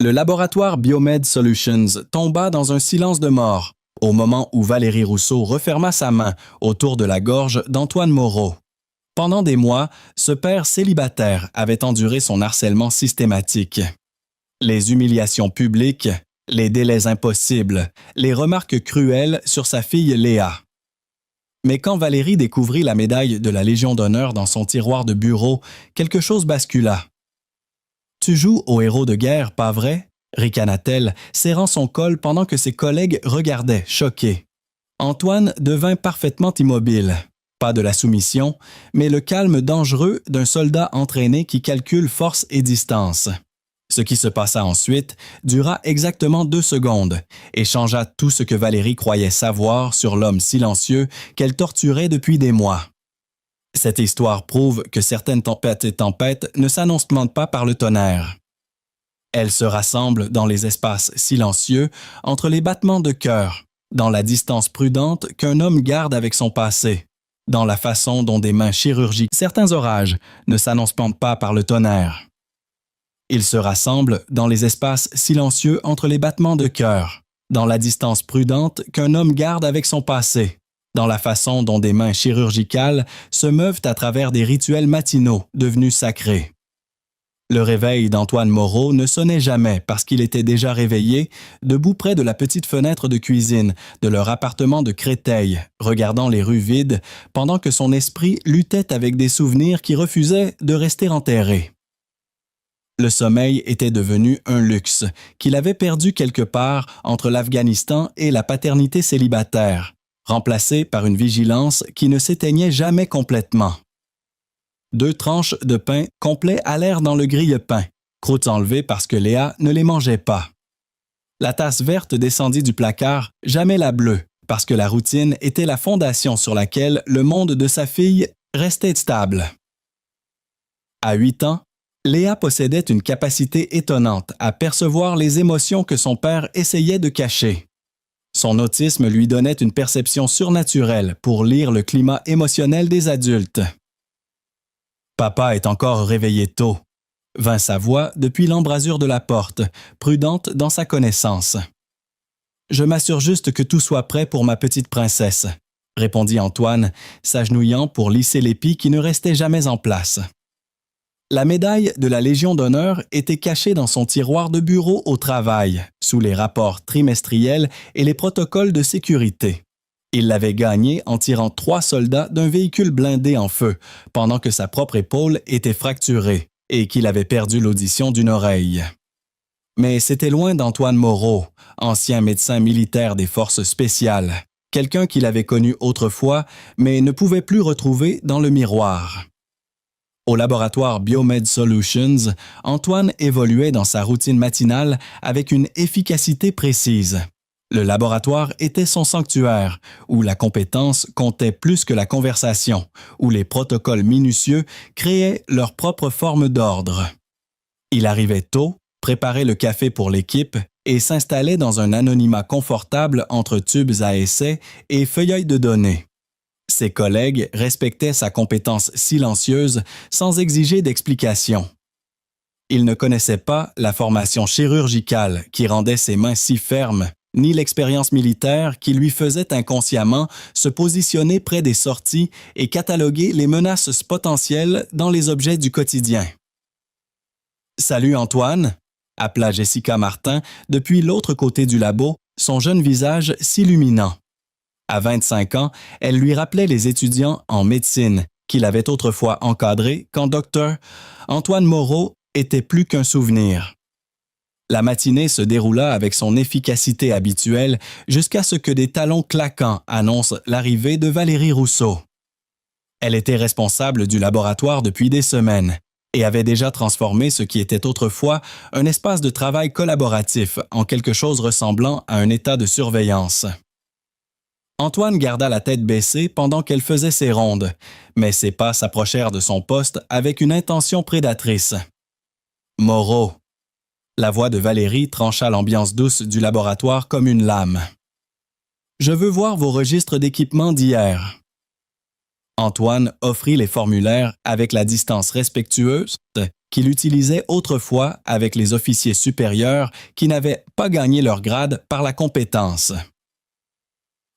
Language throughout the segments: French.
Le laboratoire Biomed Solutions tomba dans un silence de mort au moment où Valérie Rousseau referma sa main autour de la gorge d'Antoine Moreau. Pendant des mois, ce père célibataire avait enduré son harcèlement systématique. Les humiliations publiques, les délais impossibles, les remarques cruelles sur sa fille Léa. Mais quand Valérie découvrit la médaille de la Légion d'honneur dans son tiroir de bureau, quelque chose bascula. « Tu joues au héros de guerre, pas vrai ?» ricana-t-elle, serrant son col pendant que ses collègues regardaient, choqués. Antoine devint parfaitement immobile. Pas de la soumission, mais le calme dangereux d'un soldat entraîné qui calcule force et distance. Ce qui se passa ensuite dura exactement 2 secondes et changea tout ce que Valérie croyait savoir sur l'homme silencieux qu'elle torturait depuis des mois. Cette histoire prouve que certaines tempêtes ne s'annoncent pas par le tonnerre. Elles se rassemblent dans les espaces silencieux entre les battements de cœur, dans la distance prudente qu'un homme garde avec son passé, dans la façon dont des mains chirurgicales. Certains orages ne s'annoncent pas par le tonnerre. Ils se rassemblent dans les espaces silencieux entre les battements de cœur, dans la distance prudente qu'un homme garde avec son passé, dans la façon dont des mains chirurgicales se meuvent à travers des rituels matinaux devenus sacrés. Le réveil d'Antoine Moreau ne sonnait jamais parce qu'il était déjà réveillé, debout près de la petite fenêtre de cuisine de leur appartement de Créteil, regardant les rues vides, pendant que son esprit luttait avec des souvenirs qui refusaient de rester enterrés. Le sommeil était devenu un luxe qu'il avait perdu quelque part entre l'Afghanistan et la paternité célibataire, remplacé par une vigilance qui ne s'éteignait jamais complètement. 2 tranches de pain complet allèrent dans le grille-pain, croûtes enlevées parce que Léa ne les mangeait pas. La tasse verte descendit du placard, jamais la bleue, parce que la routine était la fondation sur laquelle le monde de sa fille restait stable. À 8 ans, Léa possédait une capacité étonnante à percevoir les émotions que son père essayait de cacher. Son autisme lui donnait une perception surnaturelle pour lire le climat émotionnel des adultes. « Papa est encore réveillé tôt », vint sa voix depuis l'embrasure de la porte, prudente dans sa connaissance. « Je m'assure juste que tout soit prêt pour ma petite princesse », répondit Antoine, s'agenouillant pour lisser l'épi qui ne restait jamais en place. La médaille de la Légion d'honneur était cachée dans son tiroir de bureau au travail, sous les rapports trimestriels et les protocoles de sécurité. Il l'avait gagnée en tirant 3 soldats d'un véhicule blindé en feu, pendant que sa propre épaule était fracturée et qu'il avait perdu l'audition d'une oreille. Mais c'était loin d'Antoine Moreau, ancien médecin militaire des forces spéciales, quelqu'un qu'il avait connu autrefois, mais ne pouvait plus retrouver dans le miroir. Au laboratoire Biomed Solutions, Antoine évoluait dans sa routine matinale avec une efficacité précise. Le laboratoire était son sanctuaire, où la compétence comptait plus que la conversation, où les protocoles minutieux créaient leur propre forme d'ordre. Il arrivait tôt, préparait le café pour l'équipe et s'installait dans un anonymat confortable entre tubes à essai et feuillets de données. Ses collègues respectaient sa compétence silencieuse sans exiger d'explication. Ils ne connaissaient pas la formation chirurgicale qui rendait ses mains si fermes, ni l'expérience militaire qui lui faisait inconsciemment se positionner près des sorties et cataloguer les menaces potentielles dans les objets du quotidien. « Salut Antoine », appela Jessica Martin depuis l'autre côté du labo, son jeune visage s'illuminant. À 25 ans, elle lui rappelait les étudiants en médecine qu'il avait autrefois encadrés quand Dr. Antoine Moreau était plus qu'un souvenir. La matinée se déroula avec son efficacité habituelle jusqu'à ce que des talons claquants annoncent l'arrivée de Valérie Rousseau. Elle était responsable du laboratoire depuis des semaines et avait déjà transformé ce qui était autrefois un espace de travail collaboratif en quelque chose ressemblant à un état de surveillance. Antoine garda la tête baissée pendant qu'elle faisait ses rondes, mais ses pas s'approchèrent de son poste avec une intention prédatrice. « Moreau !» La voix de Valérie trancha l'ambiance douce du laboratoire comme une lame. « Je veux voir vos registres d'équipement d'hier. » Antoine offrit les formulaires avec la distance respectueuse qu'il utilisait autrefois avec les officiers supérieurs qui n'avaient pas gagné leur grade par la compétence.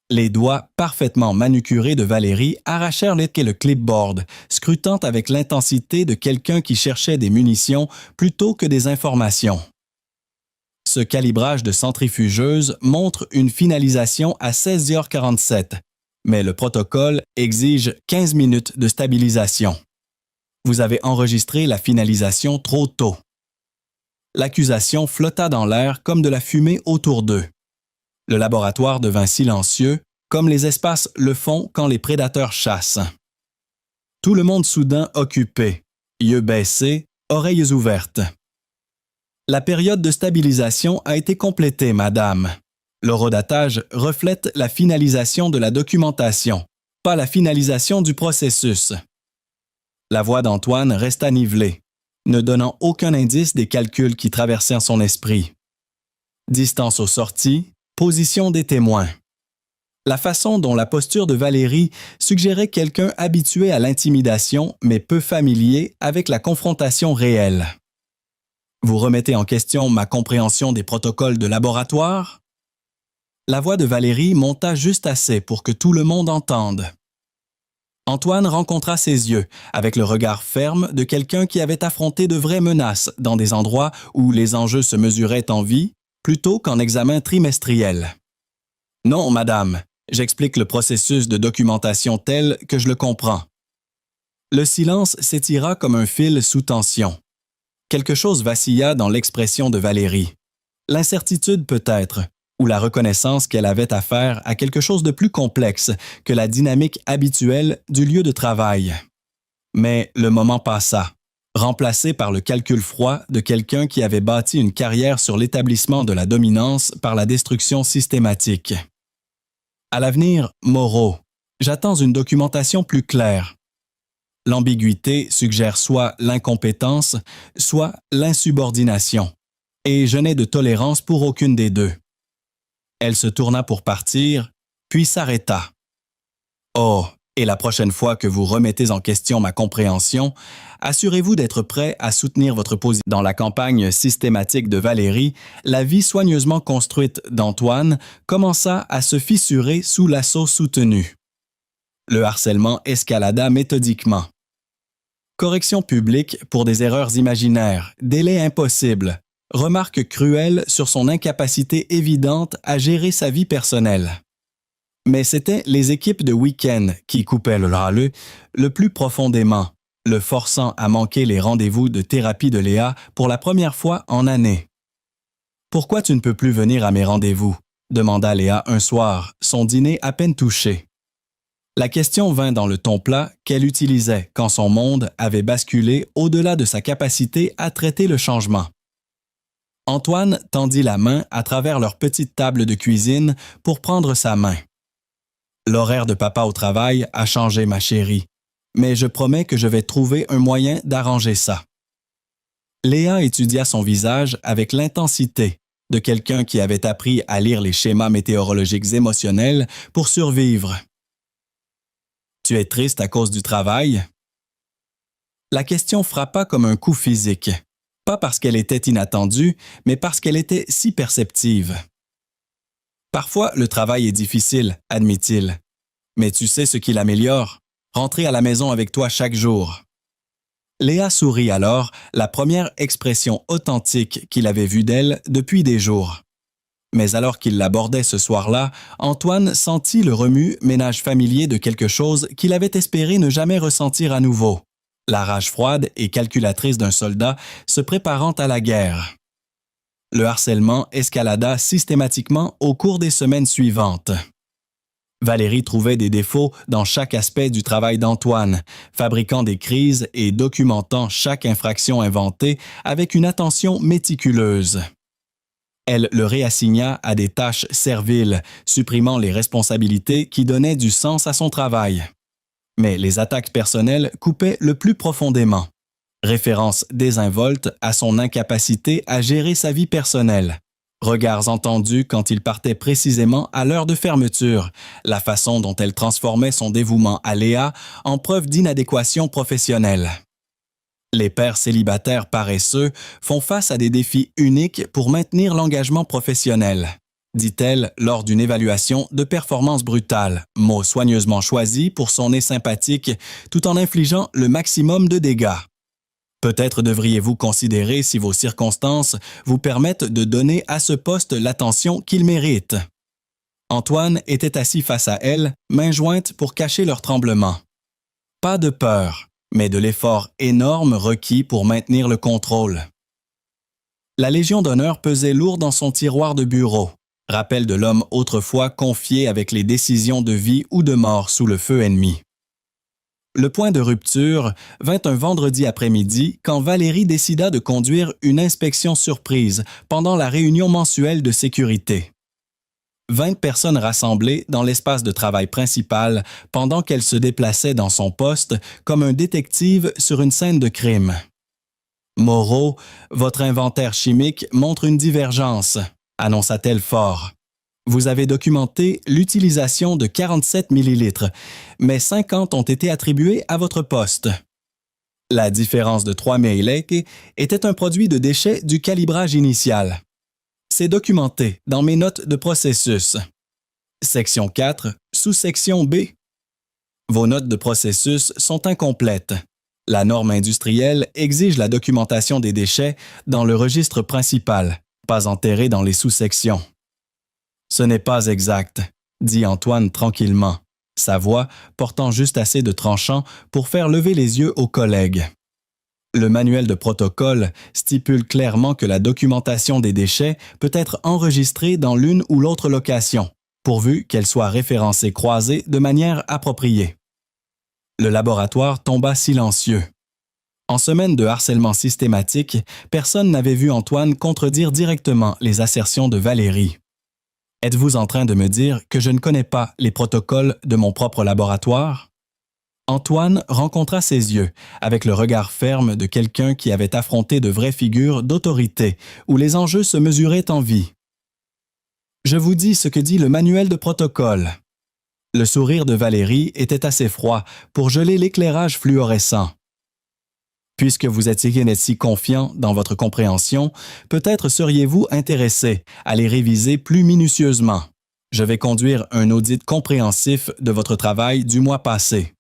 Les doigts parfaitement manucurés de Valérie arrachèrent le clipboard, scrutant avec l'intensité de quelqu'un qui cherchait des munitions plutôt que des informations. Ce calibrage de centrifugeuse montre une finalisation à 16h47, mais le protocole exige 15 minutes de stabilisation. Vous avez enregistré la finalisation trop tôt. L'accusation flotta dans l'air comme de la fumée autour d'eux. Le laboratoire devint silencieux, comme les espaces le font quand les prédateurs chassent. Tout le monde soudain occupé, yeux baissés, oreilles ouvertes. La période de stabilisation a été complétée, madame. L'horodatage reflète la finalisation de la documentation, pas la finalisation du processus. La voix d'Antoine resta nivelée, ne donnant aucun indice des calculs qui traversèrent son esprit. Distance aux sorties, position des témoins. La façon dont la posture de Valérie suggérait quelqu'un habitué à l'intimidation mais peu familier avec la confrontation réelle. Vous remettez en question ma compréhension des protocoles de laboratoire? La voix de Valérie monta juste assez pour que tout le monde entende. Antoine rencontra ses yeux, avec le regard ferme de quelqu'un qui avait affronté de vraies menaces dans des endroits où les enjeux se mesuraient en vie, plutôt qu'en examen trimestriel. Non, madame, j'explique le processus de documentation tel que je le comprends. Le silence s'étira comme un fil sous tension. Quelque chose vacilla dans l'expression de Valérie. L'incertitude peut-être, ou la reconnaissance qu'elle avait à faire à quelque chose de plus complexe que la dynamique habituelle du lieu de travail. Mais le moment passa, remplacé par le calcul froid de quelqu'un qui avait bâti une carrière sur l'établissement de la dominance par la destruction systématique. À l'avenir, Moreau, j'attends une documentation plus claire. L'ambiguïté suggère soit l'incompétence, soit l'insubordination, et je n'ai de tolérance pour aucune des deux. Elle se tourna pour partir, puis s'arrêta. Oh, et la prochaine fois que vous remettez en question ma compréhension, assurez-vous d'être prêt à soutenir votre position. Dans la campagne systématique de Valérie, la vie soigneusement construite d'Antoine commença à se fissurer sous l'assaut soutenu. Le harcèlement escalada méthodiquement. Correction publique pour des erreurs imaginaires, délai impossible, remarque cruelle sur son incapacité évidente à gérer sa vie personnelle. Mais c'étaient les équipes de week-end qui coupaient le râleux le plus profondément, le forçant à manquer les rendez-vous de thérapie de Léa pour la première fois en année. « Pourquoi tu ne peux plus venir à mes rendez-vous » demanda Léa un soir, son dîner à peine touché. La question vint dans le ton plat qu'elle utilisait quand son monde avait basculé au-delà de sa capacité à traiter le changement. Antoine tendit la main à travers leur petite table de cuisine pour prendre sa main. « L'horaire de papa au travail a changé, ma chérie, mais je promets que je vais trouver un moyen d'arranger ça. » Léa étudia son visage avec l'intensité de quelqu'un qui avait appris à lire les schémas météorologiques émotionnels pour survivre. « Tu es triste à cause du travail? » La question frappa comme un coup physique, pas parce qu'elle était inattendue, mais parce qu'elle était si perceptive. « Parfois, le travail est difficile, admit-il. Mais tu sais ce qui l'améliore? Rentrer à la maison avec toi chaque jour. » Léa sourit alors, la première expression authentique qu'il avait vue d'elle depuis des jours. Mais alors qu'il l'abordait ce soir-là, Antoine sentit le remue-ménage familier de quelque chose qu'il avait espéré ne jamais ressentir à nouveau. La rage froide et calculatrice d'un soldat se préparant à la guerre. Le harcèlement escalada systématiquement au cours des semaines suivantes. Valérie trouvait des défauts dans chaque aspect du travail d'Antoine, fabriquant des crises et documentant chaque infraction inventée avec une attention méticuleuse. Elle le réassigna à des tâches serviles, supprimant les responsabilités qui donnaient du sens à son travail. Mais les attaques personnelles coupaient le plus profondément. Référence désinvolte à son incapacité à gérer sa vie personnelle. Regards entendus quand il partait précisément à l'heure de fermeture, la façon dont elle transformait son dévouement à Léa en preuve d'inadéquation professionnelle. Les pères célibataires paresseux font face à des défis uniques pour maintenir l'engagement professionnel, dit-elle lors d'une évaluation de performance brutale, mot soigneusement choisi pour son nez sympathique tout en infligeant le maximum de dégâts. Peut-être devriez-vous considérer si vos circonstances vous permettent de donner à ce poste l'attention qu'il mérite. Antoine était assis face à elle, mains jointes pour cacher leur tremblement. Pas de peur, mais de l'effort énorme requis pour maintenir le contrôle. La Légion d'honneur pesait lourd dans son tiroir de bureau, rappel de l'homme autrefois confié avec les décisions de vie ou de mort sous le feu ennemi. Le point de rupture vint un vendredi après-midi quand Valérie décida de conduire une inspection surprise pendant la réunion mensuelle de sécurité. 20 personnes rassemblées dans l'espace de travail principal pendant qu'elle se déplaçait dans son poste comme un détective sur une scène de crime. Moreau, votre inventaire chimique montre une divergence, annonça-t-elle fort. Vous avez documenté l'utilisation de 47 millilitres, mais 50 ont été attribués à votre poste. La différence de 3 millilitres était un produit de déchet du calibrage initial. C'est documenté dans mes notes de processus. Section 4, sous-section B. Vos notes de processus sont incomplètes. La norme industrielle exige la documentation des déchets dans le registre principal, pas enterré dans les sous-sections. Ce n'est pas exact, dit Antoine tranquillement, sa voix portant juste assez de tranchant pour faire lever les yeux aux collègues. Le manuel de protocole stipule clairement que la documentation des déchets peut être enregistrée dans l'une ou l'autre location, pourvu qu'elle soit référencée croisée de manière appropriée. Le laboratoire tomba silencieux. En semaine de harcèlement systématique, personne n'avait vu Antoine contredire directement les assertions de Valérie. Êtes-vous en train de me dire que je ne connais pas les protocoles de mon propre laboratoire? Antoine rencontra ses yeux, avec le regard ferme de quelqu'un qui avait affronté de vraies figures d'autorité, où les enjeux se mesuraient en vie. Je vous dis ce que dit le manuel de protocole. Le sourire de Valérie était assez froid pour geler l'éclairage fluorescent. Puisque vous êtes si confiant dans votre compréhension, peut-être seriez-vous intéressé à les réviser plus minutieusement. Je vais conduire un audit compréhensif de votre travail du mois passé.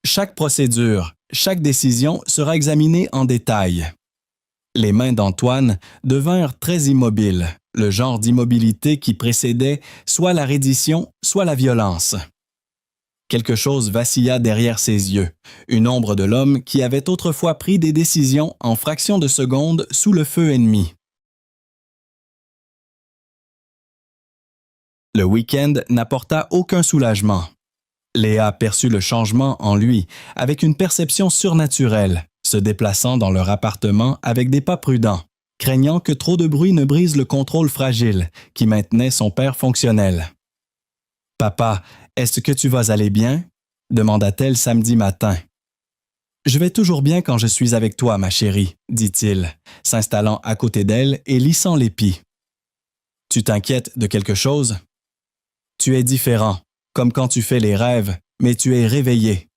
Chaque procédure, chaque décision sera examinée en détail. Les mains d'Antoine devinrent très immobiles, le genre d'immobilité qui précédait soit la reddition, soit la violence. Quelque chose vacilla derrière ses yeux, une ombre de l'homme qui avait autrefois pris des décisions en fractions de secondes sous le feu ennemi. Le week-end n'apporta aucun soulagement. Léa perçut le changement en lui avec une perception surnaturelle, se déplaçant dans leur appartement avec des pas prudents, craignant que trop de bruit ne brise le contrôle fragile qui maintenait son père fonctionnel. « Papa, est-ce que tu vas aller bien? » demanda-t-elle samedi matin. « Je vais toujours bien quand je suis avec toi, ma chérie, » dit-il, s'installant à côté d'elle et lissant l'épi. « Tu t'inquiètes de quelque chose? Tu es différent, comme quand tu fais les rêves, mais tu es réveillé. »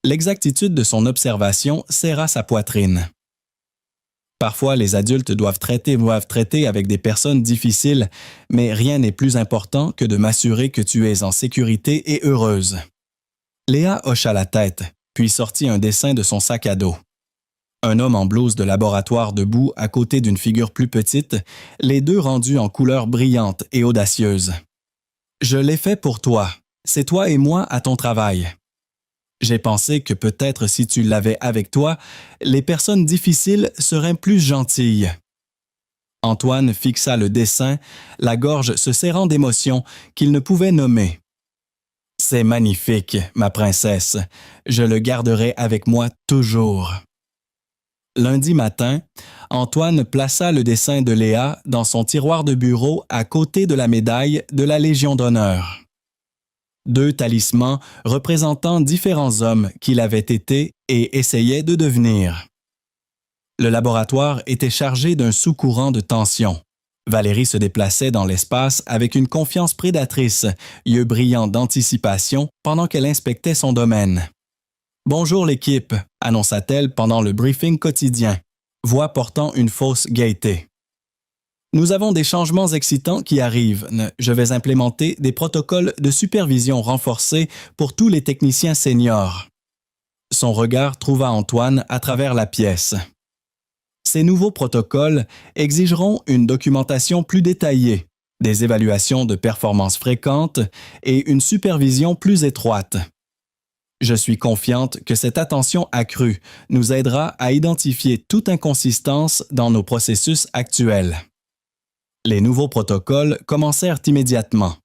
L'exactitude de son observation serra sa poitrine. Parfois, les adultes doivent traiter avec des personnes difficiles, mais rien n'est plus important que de m'assurer que tu es en sécurité et heureuse. Léa hocha la tête, puis sortit un dessin de son sac à dos. Un homme en blouse de laboratoire debout à côté d'une figure plus petite, les deux rendus en couleurs brillantes et audacieuses. « Je l'ai fait pour toi. C'est toi et moi à ton travail. » J'ai pensé que peut-être si tu l'avais avec toi, les personnes difficiles seraient plus gentilles. Antoine fixa le dessin, la gorge se serrant d'émotion qu'il ne pouvait nommer. « C'est magnifique, ma princesse. Je le garderai avec moi toujours. » Lundi matin, Antoine plaça le dessin de Léa dans son tiroir de bureau à côté de la médaille de la Légion d'honneur. 2 talismans représentant différents hommes qu'il avait été et essayait de devenir. Le laboratoire était chargé d'un sous-courant de tension. Valérie se déplaçait dans l'espace avec une confiance prédatrice, yeux brillants d'anticipation pendant qu'elle inspectait son domaine. Bonjour l'équipe, annonça-t-elle pendant le briefing quotidien, voix portant une fausse gaieté. Nous avons des changements excitants qui arrivent. Je vais implémenter des protocoles de supervision renforcés pour tous les techniciens seniors. Son regard trouva Antoine à travers la pièce. Ces nouveaux protocoles exigeront une documentation plus détaillée, des évaluations de performance fréquentes et une supervision plus étroite. Je suis confiante que cette attention accrue nous aidera à identifier toute inconsistance dans nos processus actuels. Les nouveaux protocoles commencèrent immédiatement.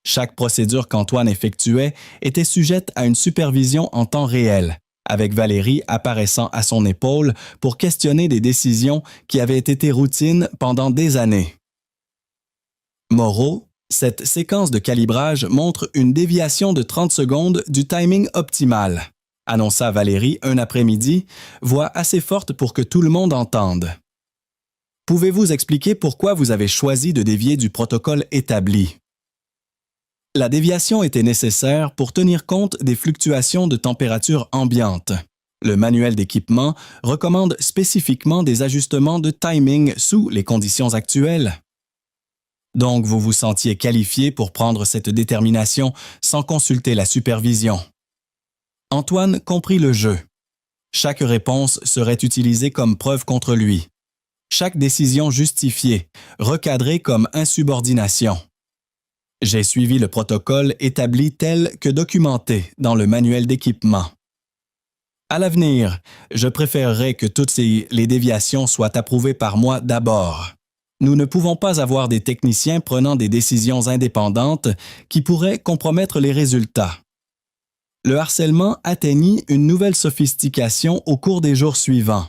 Chaque procédure qu'Antoine effectuait était sujette à une supervision en temps réel, avec Valérie apparaissant à son épaule pour questionner des décisions qui avaient été routines pendant des années. Moreau, cette séquence de calibrage montre une déviation de 30 secondes du timing optimal, annonça Valérie un après-midi, voix assez forte pour que tout le monde entende. Pouvez-vous expliquer pourquoi vous avez choisi de dévier du protocole établi? La déviation était nécessaire pour tenir compte des fluctuations de température ambiante. Le manuel d'équipement recommande spécifiquement des ajustements de timing sous les conditions actuelles. Donc, vous vous sentiez qualifié pour prendre cette détermination sans consulter la supervision. Antoine comprit le jeu. Chaque réponse serait utilisée comme preuve contre lui. Chaque décision justifiée, recadrée comme insubordination. J'ai suivi le protocole établi tel que documenté dans le manuel d'équipement. À l'avenir, je préférerais que toutes les déviations soient approuvées par moi d'abord. Nous ne pouvons pas avoir des techniciens prenant des décisions indépendantes qui pourraient compromettre les résultats. Le harcèlement atteignit une nouvelle sophistication au cours des jours suivants.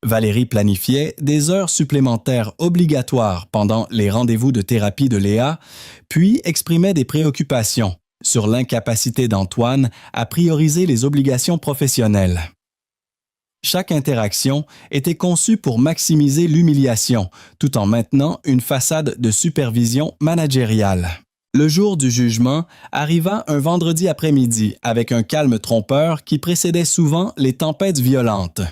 Valérie planifiait des heures supplémentaires obligatoires pendant les rendez-vous de thérapie de Léa, puis exprimait des préoccupations sur l'incapacité d'Antoine à prioriser les obligations professionnelles. Chaque interaction était conçue pour maximiser l'humiliation, tout en maintenant une façade de supervision managériale. Le jour du jugement arriva un vendredi après-midi avec un calme trompeur qui précédait souvent les tempêtes violentes.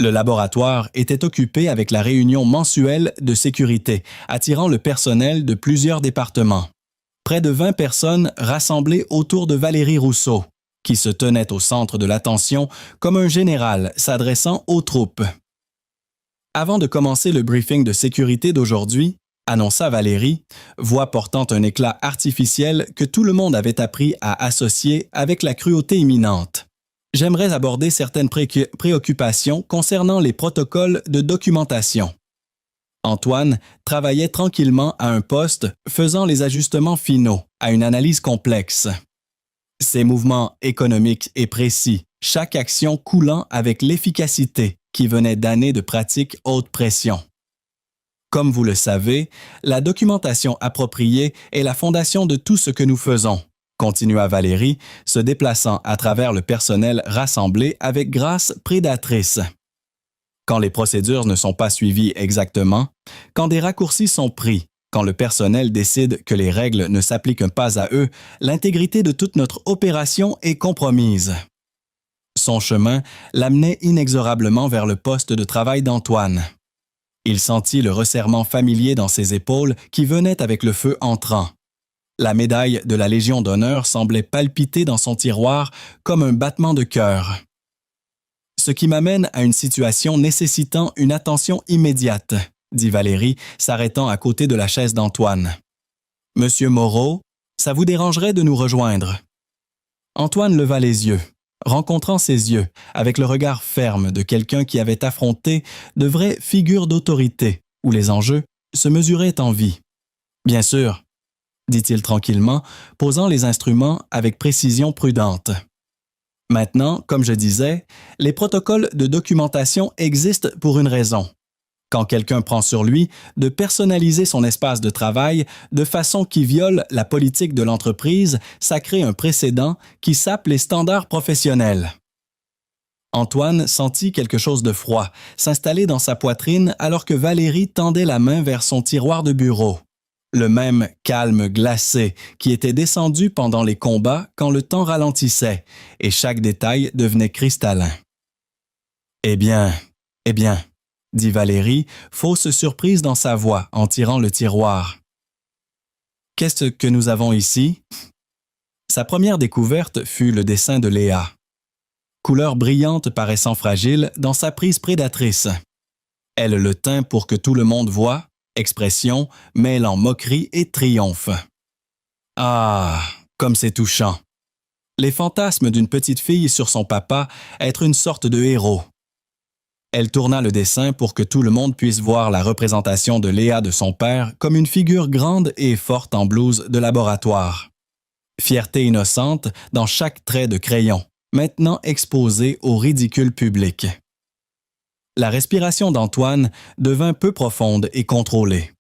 Le laboratoire était occupé avec la réunion mensuelle de sécurité, attirant le personnel de plusieurs départements. Près de 20 personnes rassemblées autour de Valérie Rousseau, qui se tenait au centre de l'attention comme un général s'adressant aux troupes. Avant de commencer le briefing de sécurité d'aujourd'hui, annonça Valérie, voix portant un éclat artificiel que tout le monde avait appris à associer avec la cruauté imminente. J'aimerais aborder certaines préoccupations concernant les protocoles de documentation. Antoine travaillait tranquillement à un poste faisant les ajustements finaux à une analyse complexe. Ses mouvements économiques et précis, chaque action coulant avec l'efficacité qui venait d'années de pratique haute pression. Comme vous le savez, la documentation appropriée est la fondation de tout ce que nous faisons, continua Valérie, se déplaçant à travers le personnel rassemblé avec grâce prédatrice. Quand les procédures ne sont pas suivies exactement, quand des raccourcis sont pris, quand le personnel décide que les règles ne s'appliquent pas à eux, l'intégrité de toute notre opération est compromise. Son chemin l'amenait inexorablement vers le poste de travail d'Antoine. Il sentit le resserrement familier dans ses épaules qui venait avec le feu entrant. La médaille de la Légion d'honneur semblait palpiter dans son tiroir comme un battement de cœur. Ce qui m'amène à une situation nécessitant une attention immédiate, dit Valérie, s'arrêtant à côté de la chaise d'Antoine. « Monsieur Moreau, ça vous dérangerait de nous rejoindre? » Antoine leva les yeux, rencontrant ses yeux avec le regard ferme de quelqu'un qui avait affronté de vraies figures d'autorité où les enjeux se mesuraient en vie. « Bien sûr, » dit-il tranquillement, posant les instruments avec précision prudente. Maintenant, comme je disais, les protocoles de documentation existent pour une raison. Quand quelqu'un prend sur lui de personnaliser son espace de travail de façon qui viole la politique de l'entreprise, ça crée un précédent qui sape les standards professionnels. Antoine sentit quelque chose de froid s'installer dans sa poitrine alors que Valérie tendait la main vers son tiroir de bureau. Le même calme glacé qui était descendu pendant les combats quand le temps ralentissait et chaque détail devenait cristallin. Eh bien, dit Valérie, fausse surprise dans sa voix en tirant le tiroir. Qu'est-ce que nous avons ici? Sa première découverte fut le dessin de Léa. Couleur brillante paraissant fragile dans sa prise prédatrice. Elle le tint pour que tout le monde voie, expression mêlant moquerie et triomphe. Ah, comme c'est touchant! Les fantasmes d'une petite fille sur son papa être une sorte de héros. Elle tourna le dessin pour que tout le monde puisse voir la représentation de Léa de son père comme une figure grande et forte en blouse de laboratoire. Fierté innocente dans chaque trait de crayon, maintenant exposée au ridicule public. La respiration d'Antoine devint peu profonde et contrôlée.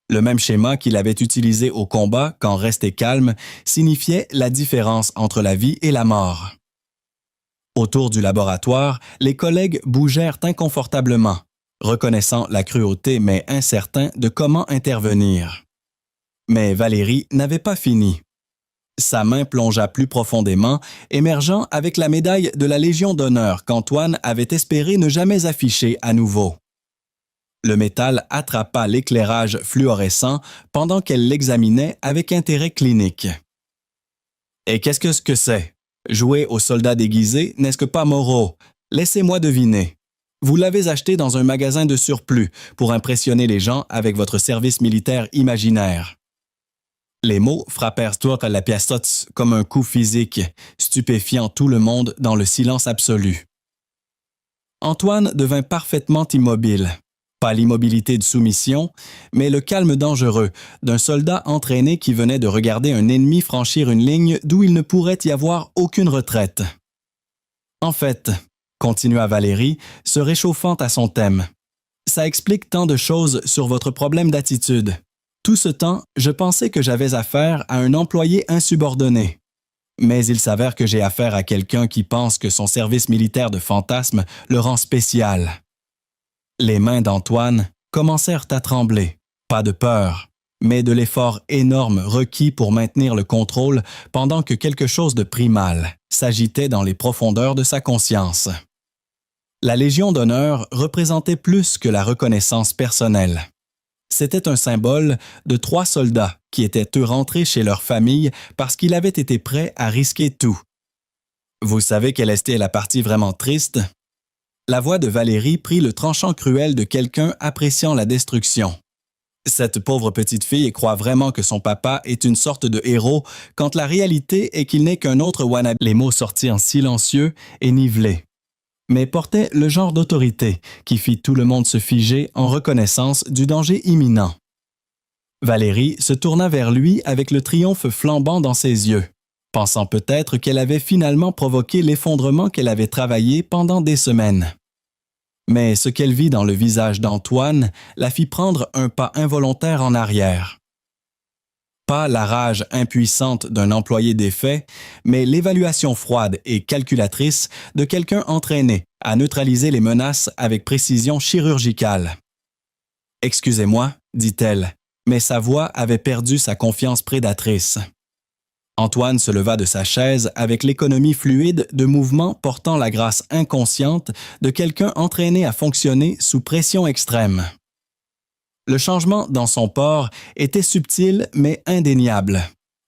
Le même schéma qu'il avait utilisé au combat quand resté calme signifiait la différence entre la vie et la mort. Autour du laboratoire, les collègues bougèrent inconfortablement, reconnaissant la cruauté mais incertains de comment intervenir. Mais Valérie n'avait pas fini. Sa main plongea plus profondément, émergeant avec la médaille de la Légion d'honneur qu'Antoine avait espéré ne jamais afficher à nouveau. Le métal attrapa l'éclairage fluorescent pendant qu'elle l'examinait avec intérêt clinique. « Et qu'est-ce que c'est? Jouer au soldat déguisé, n'est-ce que pas Moreau? Laissez-moi deviner. Vous l'avez acheté dans un magasin de surplus pour impressionner les gens avec votre service militaire imaginaire. » Les mots frappèrent toute la piastote comme un coup physique, stupéfiant tout le monde dans le silence absolu. Antoine devint parfaitement immobile. Pas l'immobilité de soumission, mais le calme dangereux d'un soldat entraîné qui venait de regarder un ennemi franchir une ligne d'où il ne pourrait y avoir aucune retraite. En fait, continua Valérie, se réchauffant à son thème, ça explique tant de choses sur votre problème d'attitude. Tout ce temps, je pensais que j'avais affaire à un employé insubordonné. Mais il s'avère que j'ai affaire à quelqu'un qui pense que son service militaire de fantasme le rend spécial. Les mains d'Antoine commencèrent à trembler, pas de peur, mais de l'effort énorme requis pour maintenir le contrôle pendant que quelque chose de primal s'agitait dans les profondeurs de sa conscience. La Légion d'honneur représentait plus que la reconnaissance personnelle. C'était un symbole de 3 soldats qui étaient eux rentrés chez leur famille parce qu'ils avaient été prêts à risquer tout. Vous savez quelle était la partie vraiment triste? La voix de Valérie prit le tranchant cruel de quelqu'un appréciant la destruction. Cette pauvre petite fille croit vraiment que son papa est une sorte de héros quand la réalité est qu'il n'est qu'un autre wannabe. Les mots sortirent silencieux et nivelés, mais portaient le genre d'autorité qui fit tout le monde se figer en reconnaissance du danger imminent. Valérie se tourna vers lui avec le triomphe flambant dans ses yeux, pensant peut-être qu'elle avait finalement provoqué l'effondrement qu'elle avait travaillé pendant des semaines. Mais ce qu'elle vit dans le visage d'Antoine la fit prendre un pas involontaire en arrière. Pas la rage impuissante d'un employé défait, mais l'évaluation froide et calculatrice de quelqu'un entraîné à neutraliser les menaces avec précision chirurgicale. « Excusez-moi, dit-elle, mais sa voix avait perdu sa confiance prédatrice. » Antoine se leva de sa chaise avec l'économie fluide de mouvements portant la grâce inconsciente de quelqu'un entraîné à fonctionner sous pression extrême. Le changement dans son port était subtil mais indéniable.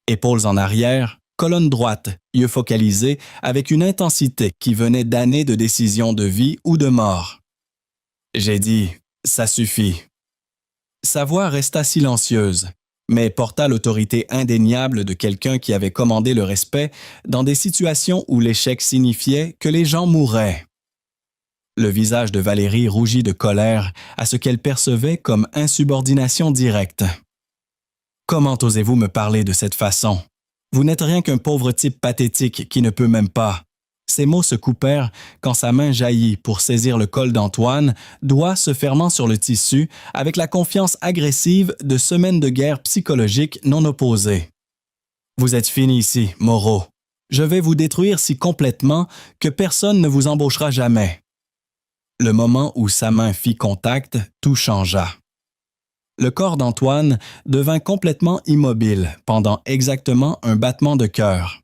Épaules en arrière, colonne droite, yeux focalisés avec une intensité qui venait d'années de décisions de vie ou de mort. J'ai dit « ça suffit ». Sa voix resta silencieuse, mais porta l'autorité indéniable de quelqu'un qui avait commandé le respect dans des situations où l'échec signifiait que les gens mourraient. Le visage de Valérie rougit de colère à ce qu'elle percevait comme insubordination directe. « Comment osez-vous me parler de cette façon? Vous n'êtes rien qu'un pauvre type pathétique qui ne peut même pas. » Ses mots se coupèrent quand sa main jaillit pour saisir le col d'Antoine, doigts se fermant sur le tissu avec la confiance agressive de semaines de guerre psychologique non opposées. « Vous êtes fini ici, Moreau. Je vais vous détruire si complètement que personne ne vous embauchera jamais. » Le moment où sa main fit contact, tout changea. le corps d'Antoine devint complètement immobile pendant exactement un battement de cœur.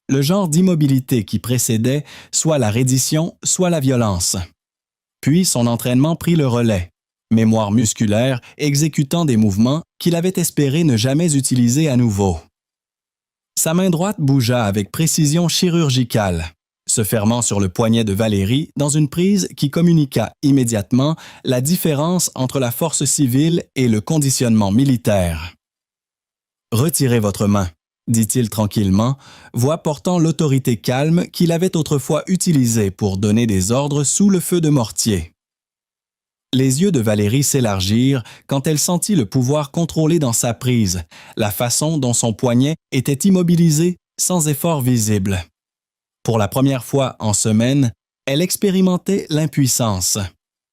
Le genre d'immobilité qui précédait soit la reddition, soit la violence. Puis son entraînement prit le relais, mémoire musculaire exécutant des mouvements qu'il avait espéré ne jamais utiliser à nouveau. Sa main droite bougea avec précision chirurgicale, se fermant sur le poignet de Valérie dans une prise qui communiqua immédiatement la différence entre la force civile et le conditionnement militaire. « Retirez votre main », dit-il tranquillement, voix portant l'autorité calme qu'il avait autrefois utilisée pour donner des ordres sous le feu de mortier. Les yeux de Valérie s'élargirent quand elle sentit le pouvoir contrôlé dans sa prise, la façon dont son poignet était immobilisé sans effort visible. Pour la première fois en semaine, elle expérimentait l'impuissance.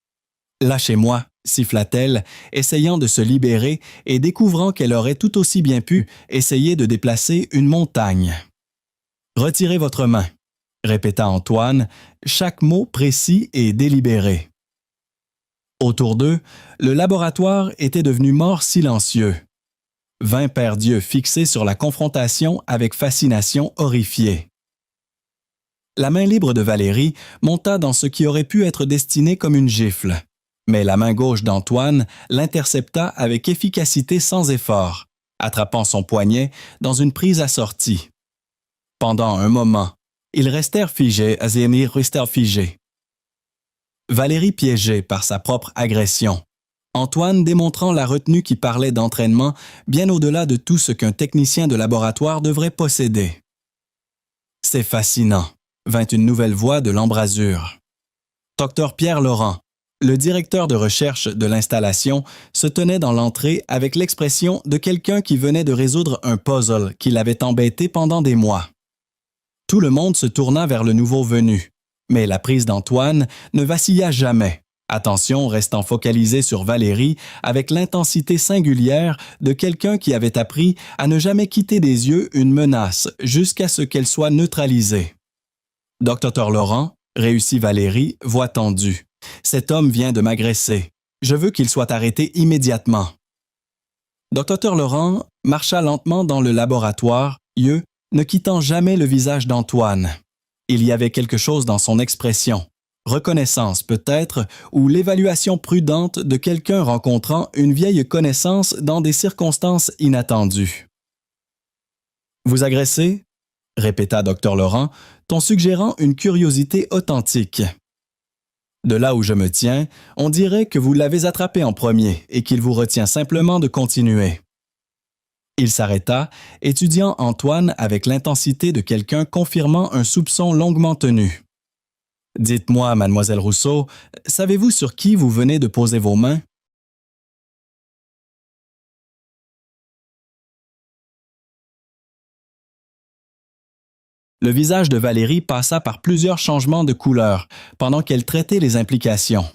« Lâchez-moi », siffla-t-elle, essayant de se libérer et découvrant qu'elle aurait tout aussi bien pu essayer de déplacer une montagne. « Retirez votre main », répéta Antoine, chaque mot précis et délibéré. Autour d'eux, le laboratoire était devenu mort silencieux. 20 paires d'yeux fixés sur la confrontation avec fascination horrifiée. La main libre de Valérie monta dans ce qui aurait pu être destiné comme une gifle, mais la main gauche d'Antoine l'intercepta avec efficacité sans effort, attrapant son poignet dans une prise assortie. Pendant un moment, ils restèrent figés, Valérie piégée par sa propre agression. Antoine démontrant la retenue qui parlait d'entraînement bien au-delà de tout ce qu'un technicien de laboratoire devrait posséder. « C'est fascinant », vint une nouvelle voix de l'embrasure. Dr Pierre Laurent, le directeur de recherche de l'installation, se tenait dans l'entrée avec l'expression de quelqu'un qui venait de résoudre un puzzle qui l'avait embêté pendant des mois. Tout le monde se tourna vers le nouveau venu. Mais la prise d'Antoine ne vacilla jamais, attention restant focalisée sur Valérie avec l'intensité singulière de quelqu'un qui avait appris à ne jamais quitter des yeux une menace jusqu'à ce qu'elle soit neutralisée. « Dr Laurent, réussit Valérie, voix tendue. Cet homme vient de m'agresser. Je veux qu'il soit arrêté immédiatement. » Dr Laurent marcha lentement dans le laboratoire, yeux ne quittant jamais le visage d'Antoine. Il y avait quelque chose dans son expression, reconnaissance peut-être, ou l'évaluation prudente de quelqu'un rencontrant une vieille connaissance dans des circonstances inattendues. « Vous agressez ?» répéta Dr Laurent, ton suggérant une curiosité authentique. « De là où je me tiens, on dirait que vous l'avez attrapé en premier et qu'il vous retient simplement de continuer. » Il s'arrêta, étudiant Antoine avec l'intensité de quelqu'un confirmant un soupçon longuement tenu. « Dites-moi, mademoiselle Rousseau, savez-vous sur qui vous venez de poser vos mains? » Le visage de Valérie passa par plusieurs changements de couleur pendant qu'elle traitait les implications.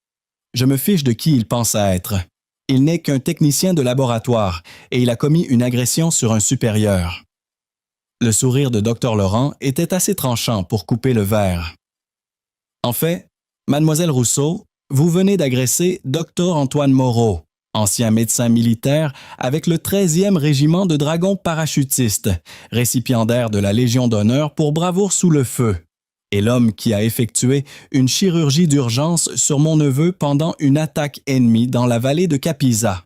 « Je me fiche de qui il pense être. Il n'est qu'un technicien de laboratoire et il a commis une agression sur un supérieur. » Le sourire de Dr Laurent était assez tranchant pour couper le verre. « En fait, mademoiselle Rousseau, vous venez d'agresser Dr Antoine Moreau, ancien médecin militaire avec le 13e régiment de dragons parachutistes, récipiendaire de la Légion d'honneur pour bravoure sous le feu, et l'homme qui a effectué une chirurgie d'urgence sur mon neveu pendant une attaque ennemie dans la vallée de Capisa. »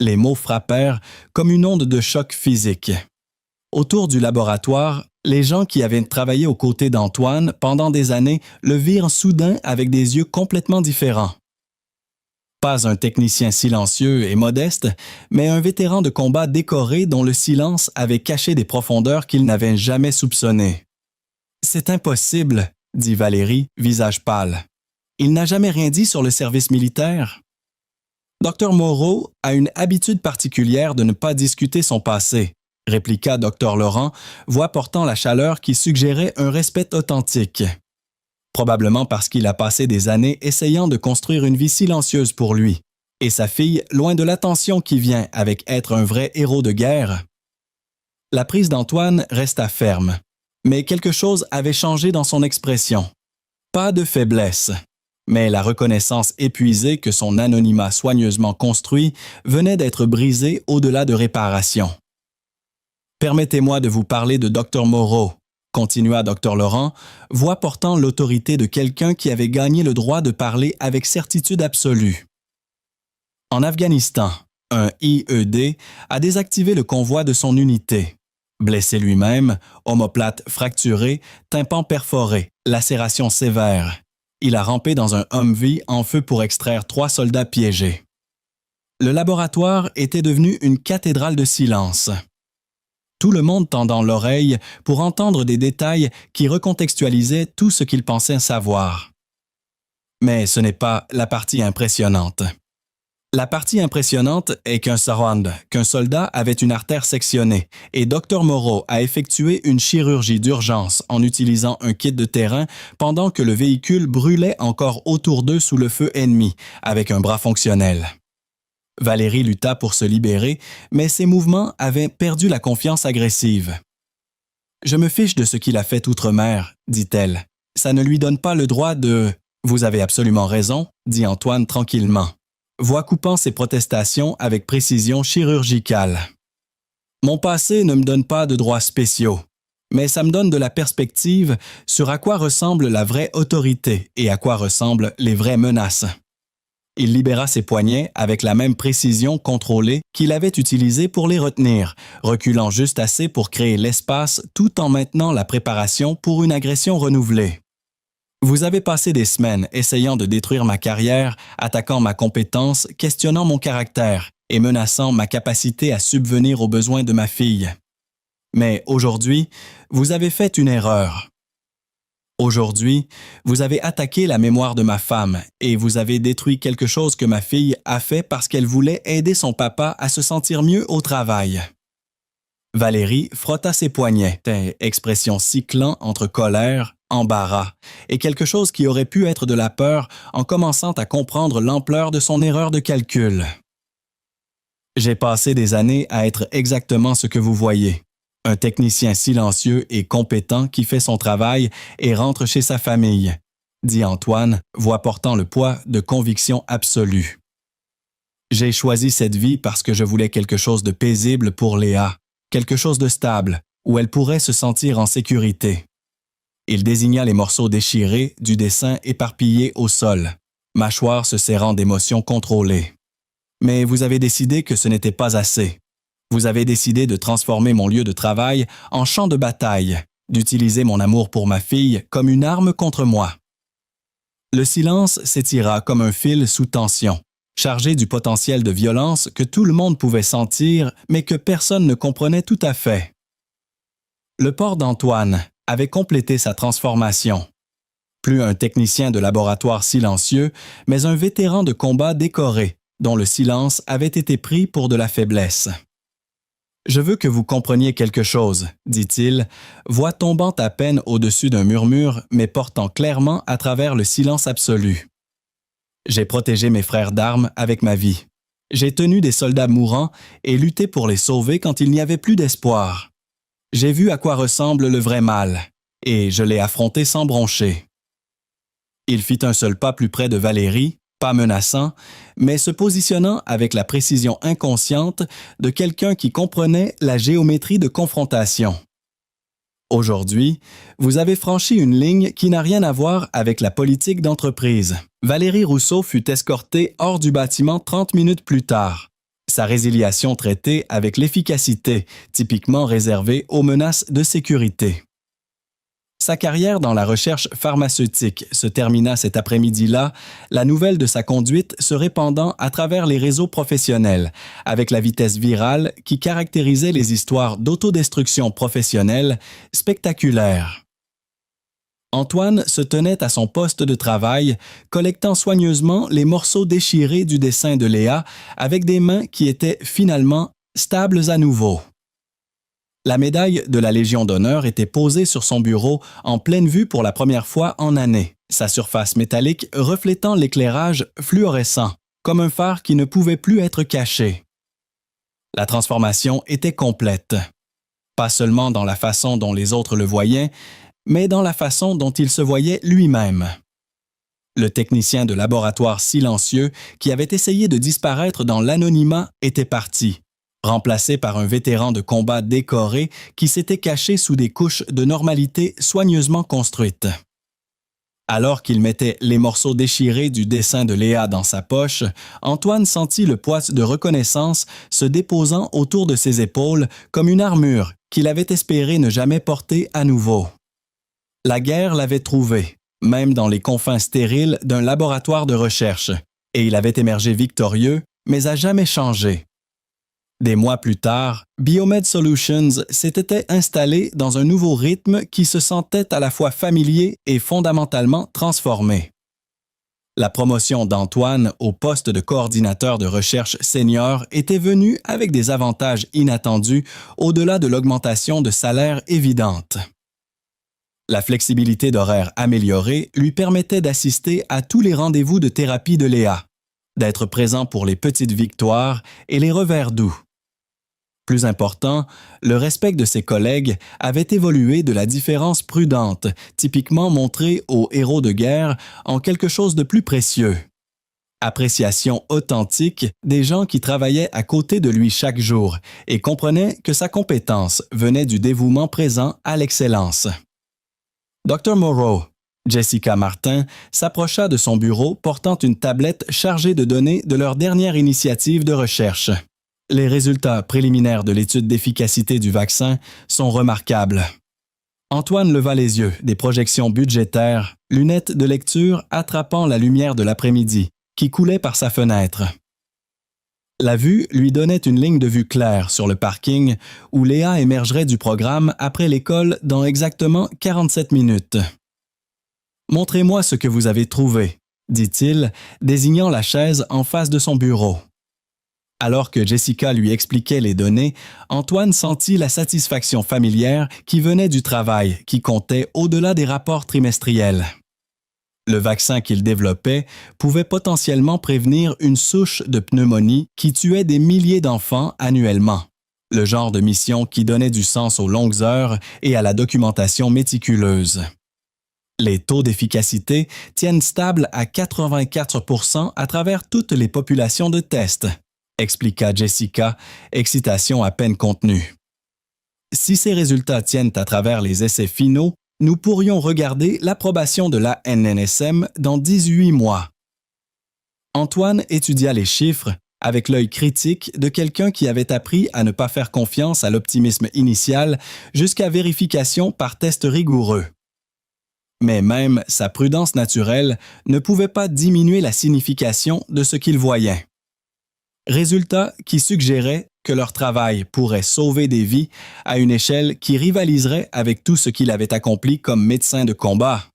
Les mots frappèrent comme une onde de choc physique. Autour du laboratoire, les gens qui avaient travaillé aux côtés d'Antoine pendant des années le virent soudain avec des yeux complètement différents. Pas un technicien silencieux et modeste, mais un vétéran de combat décoré dont le silence avait caché des profondeurs qu'il n'avait jamais soupçonnées. « C'est impossible, » dit Valérie, visage pâle. « Il n'a jamais rien dit sur le service militaire. » Dr Moreau a une habitude particulière de ne pas discuter son passé, répliqua Dr Laurent, voix portant la chaleur qui suggérait un respect authentique. Probablement parce qu'il a passé des années essayant de construire une vie silencieuse pour lui, et sa fille loin de l'attention qui vient avec être un vrai héros de guerre. La prise d'Antoine resta ferme, mais quelque chose avait changé dans son expression. Pas de faiblesse. Mais la reconnaissance épuisée que son anonymat soigneusement construit venait d'être brisée au-delà de réparation. Permettez-moi de vous parler de Dr Moreau, continua Dr Laurent, voix portant l'autorité de quelqu'un qui avait gagné le droit de parler avec certitude absolue. En Afghanistan, un IED a désactivé le convoi de son unité. Blessé lui-même, omoplate fracturée, tympan perforé, lacération sévère. Il a rampé dans un Humvee en feu pour extraire 3 soldats piégés. Le laboratoire était devenu une cathédrale de silence. Tout le monde tendant l'oreille pour entendre des détails qui recontextualisaient tout ce qu'il pensait savoir. Mais ce n'est pas la partie impressionnante. La partie impressionnante est qu'un soldat avait une artère sectionnée et Dr Moreau a effectué une chirurgie d'urgence en utilisant un kit de terrain pendant que le véhicule brûlait encore autour d'eux sous le feu ennemi, avec un bras fonctionnel. Valérie lutta pour se libérer, mais ses mouvements avaient perdu la confiance agressive. « Je me fiche de ce qu'il a fait outre-mer, dit-elle. Ça ne lui donne pas le droit de… » « Vous avez absolument raison, dit Antoine tranquillement, voix coupant ses protestations avec précision chirurgicale. Mon passé ne me donne pas de droits spéciaux, mais ça me donne de la perspective sur à quoi ressemble la vraie autorité et à quoi ressemblent les vraies menaces. Il libéra ses poignets avec la même précision contrôlée qu'il avait utilisée pour les retenir, reculant juste assez pour créer l'espace tout en maintenant la préparation pour une agression renouvelée. Vous avez passé des semaines essayant de détruire ma carrière, attaquant ma compétence, questionnant mon caractère et menaçant ma capacité à subvenir aux besoins de ma fille. Mais aujourd'hui, vous avez fait une erreur. Aujourd'hui, vous avez attaqué la mémoire de ma femme et vous avez détruit quelque chose que ma fille a fait parce qu'elle voulait aider son papa à se sentir mieux au travail. Valérie frotta ses poignets, expression cyclant entre colère, embarras et quelque chose qui aurait pu être de la peur en commençant à comprendre l'ampleur de son erreur de calcul. J'ai passé des années à être exactement ce que vous voyez. Un technicien silencieux et compétent qui fait son travail et rentre chez sa famille, dit Antoine, voix portant le poids de conviction absolue. J'ai choisi cette vie parce que je voulais quelque chose de paisible pour Léa, quelque chose de stable, où elle pourrait se sentir en sécurité. Il désigna les morceaux déchirés du dessin éparpillé au sol, mâchoire se serrant d'émotions contrôlées. Mais vous avez décidé que ce n'était pas assez. Vous avez décidé de transformer mon lieu de travail en champ de bataille, d'utiliser mon amour pour ma fille comme une arme contre moi. Le silence s'étira comme un fil sous tension, chargé du potentiel de violence que tout le monde pouvait sentir, mais que personne ne comprenait tout à fait. Le port d'Antoine avait complété sa transformation. Plus un technicien de laboratoire silencieux, mais un vétéran de combat décoré, dont le silence avait été pris pour de la faiblesse. « Je veux que vous compreniez quelque chose, dit-il, voix tombant à peine au-dessus d'un murmure, mais portant clairement à travers le silence absolu. J'ai protégé mes frères d'armes avec ma vie. J'ai tenu des soldats mourants et lutté pour les sauver quand il n'y avait plus d'espoir. J'ai vu à quoi ressemble le vrai mal, et je l'ai affronté sans broncher. » Il fit un seul pas plus près de Valérie, pas menaçant, mais se positionnant avec la précision inconsciente de quelqu'un qui comprenait la géométrie de confrontation. Aujourd'hui, vous avez franchi une ligne qui n'a rien à voir avec la politique d'entreprise. Valérie Rousseau fut escortée hors du bâtiment 30 minutes plus tard. Sa résiliation traitée avec l'efficacité, typiquement réservée aux menaces de sécurité. Sa carrière dans la recherche pharmaceutique se termina cet après-midi-là, la nouvelle de sa conduite se répandant à travers les réseaux professionnels, avec la vitesse virale qui caractérisait les histoires d'autodestruction professionnelle spectaculaires. Antoine se tenait à son poste de travail, collectant soigneusement les morceaux déchirés du dessin de Léa avec des mains qui étaient finalement stables à nouveau. La médaille de la Légion d'honneur était posée sur son bureau en pleine vue pour la première fois en années, sa surface métallique reflétant l'éclairage fluorescent, comme un phare qui ne pouvait plus être caché. La transformation était complète. Pas seulement dans la façon dont les autres le voyaient, mais dans la façon dont il se voyait lui-même. Le technicien de laboratoire silencieux qui avait essayé de disparaître dans l'anonymat était parti, remplacé par un vétéran de combat décoré qui s'était caché sous des couches de normalité soigneusement construites. Alors qu'il mettait les morceaux déchirés du dessin de Léa dans sa poche, Antoine sentit le poids de reconnaissance se déposant autour de ses épaules comme une armure qu'il avait espéré ne jamais porter à nouveau. La guerre l'avait trouvé, même dans les confins stériles d'un laboratoire de recherche, et il avait émergé victorieux, mais à jamais changé. Des mois plus tard, Biomed Solutions s'était installé dans un nouveau rythme qui se sentait à la fois familier et fondamentalement transformé. La promotion d'Antoine au poste de coordinateur de recherche senior était venue avec des avantages inattendus au-delà de l'augmentation de salaire évidente. La flexibilité d'horaire améliorée lui permettait d'assister à tous les rendez-vous de thérapie de Léa, d'être présent pour les petites victoires et les revers doux. Plus important, le respect de ses collègues avait évolué de la différence prudente, typiquement montrée aux héros de guerre, en quelque chose de plus précieux. Appréciation authentique des gens qui travaillaient à côté de lui chaque jour et comprenaient que sa compétence venait du dévouement présent à l'excellence. Dr. Moreau, Jessica Martin, s'approcha de son bureau portant une tablette chargée de données de leur dernière initiative de recherche. Les résultats préliminaires de l'étude d'efficacité du vaccin sont remarquables. Antoine leva les yeux des projections budgétaires, lunettes de lecture attrapant la lumière de l'après-midi, qui coulait par sa fenêtre. La vue lui donnait une ligne de vue claire sur le parking où Léa émergerait du programme après l'école dans exactement 47 minutes. « Montrez-moi ce que vous avez trouvé », dit-il, désignant la chaise en face de son bureau. Alors que Jessica lui expliquait les données, Antoine sentit la satisfaction familière qui venait du travail qui comptait au-delà des rapports trimestriels. Le vaccin qu'il développait pouvait potentiellement prévenir une souche de pneumonie qui tuait des milliers d'enfants annuellement, le genre de mission qui donnait du sens aux longues heures et à la documentation méticuleuse. Les taux d'efficacité tiennent stable à 84% à travers toutes les populations de tests, expliqua Jessica, excitation à peine contenue. Si ces résultats tiennent à travers les essais finaux, nous pourrions regarder l'approbation de la NNSM dans 18 mois. Antoine étudia les chiffres avec l'œil critique de quelqu'un qui avait appris à ne pas faire confiance à l'optimisme initial jusqu'à vérification par test rigoureux. Mais même sa prudence naturelle ne pouvait pas diminuer la signification de ce qu'il voyait. Résultats qui suggéraient que leur travail pourrait sauver des vies à une échelle qui rivaliserait avec tout ce qu'il avait accompli comme médecin de combat.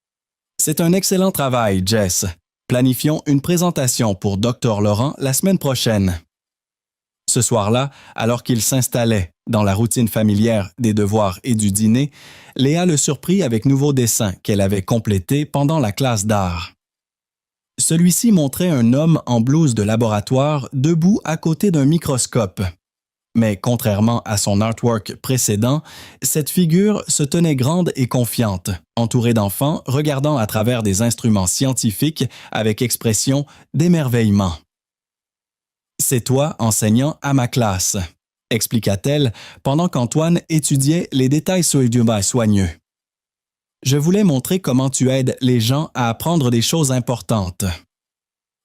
« C'est un excellent travail, Jess. Planifions une présentation pour Dr. Laurent la semaine prochaine. » Ce soir-là, alors qu'il s'installait dans la routine familière des devoirs et du dîner, Léa le surprit avec nouveaux dessins qu'elle avait complétés pendant la classe d'art. Celui-ci montrait un homme en blouse de laboratoire debout à côté d'un microscope. Mais contrairement à son artwork précédent, cette figure se tenait grande et confiante, entourée d'enfants regardant à travers des instruments scientifiques avec expression d'émerveillement. « C'est toi enseignant à ma classe », expliqua-t-elle pendant qu'Antoine étudiait les détails soigneux. Je voulais montrer comment tu aides les gens à apprendre des choses importantes.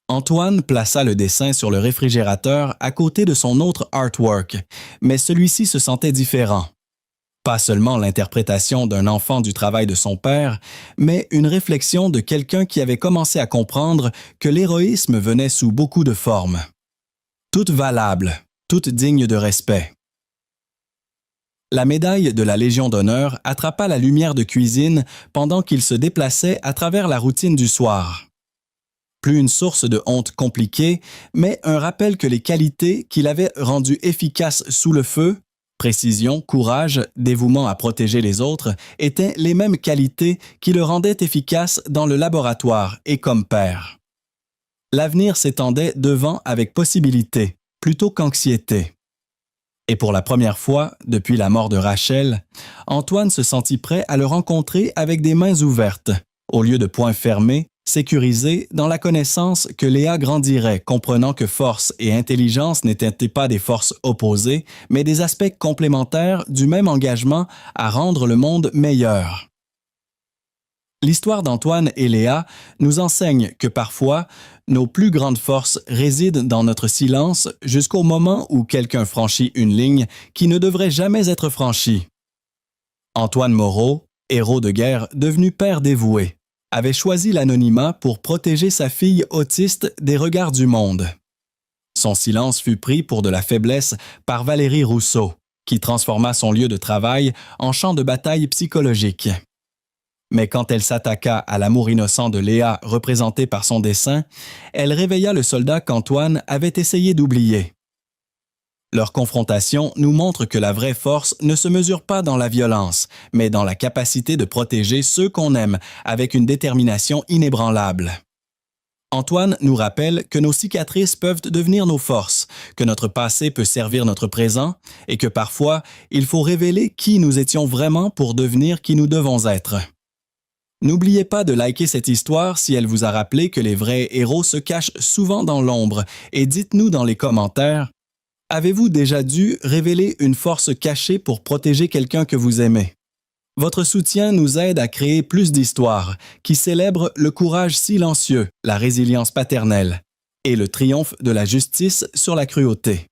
Antoine plaça le dessin sur le réfrigérateur à côté de son autre artwork, mais celui-ci se sentait différent. Pas seulement l'interprétation d'un enfant du travail de son père, mais une réflexion de quelqu'un qui avait commencé à comprendre que l'héroïsme venait sous beaucoup de formes. Toutes valables, toutes dignes de respect. La médaille de la Légion d'honneur attrapa la lumière de cuisine pendant qu'il se déplaçait à travers la routine du soir. Plus une source de honte compliquée, mais un rappel que les qualités qu'il avait rendues efficaces sous le feu, précision, courage, dévouement à protéger les autres, étaient les mêmes qualités qui le rendaient efficace dans le laboratoire et comme père. L'avenir s'étendait devant avec possibilité, plutôt qu'anxiété. Et pour la première fois, depuis la mort de Rachel, Antoine se sentit prêt à le rencontrer avec des mains ouvertes, au lieu de poings fermés, sécurisée dans la connaissance que Léa grandirait, comprenant que force et intelligence n'étaient pas des forces opposées, mais des aspects complémentaires du même engagement à rendre le monde meilleur. L'histoire d'Antoine et Léa nous enseigne que parfois, nos plus grandes forces résident dans notre silence jusqu'au moment où quelqu'un franchit une ligne qui ne devrait jamais être franchie. Antoine Moreau, héros de guerre devenu père dévoué, avait choisi l'anonymat pour protéger sa fille autiste des regards du monde. Son silence fut pris pour de la faiblesse par Valérie Rousseau, qui transforma son lieu de travail en champ de bataille psychologique. Mais quand elle s'attaqua à l'amour innocent de Léa représenté par son dessin, elle réveilla le soldat qu'Antoine avait essayé d'oublier. Leur confrontation nous montre que la vraie force ne se mesure pas dans la violence, mais dans la capacité de protéger ceux qu'on aime avec une détermination inébranlable. Antoine nous rappelle que nos cicatrices peuvent devenir nos forces, que notre passé peut servir notre présent et que parfois, il faut révéler qui nous étions vraiment pour devenir qui nous devons être. N'oubliez pas de liker cette histoire si elle vous a rappelé que les vrais héros se cachent souvent dans l'ombre et dites-nous dans les commentaires, avez-vous déjà dû révéler une force cachée pour protéger quelqu'un que vous aimez? Votre soutien nous aide à créer plus d'histoires qui célèbrent le courage silencieux, la résilience paternelle et le triomphe de la justice sur la cruauté.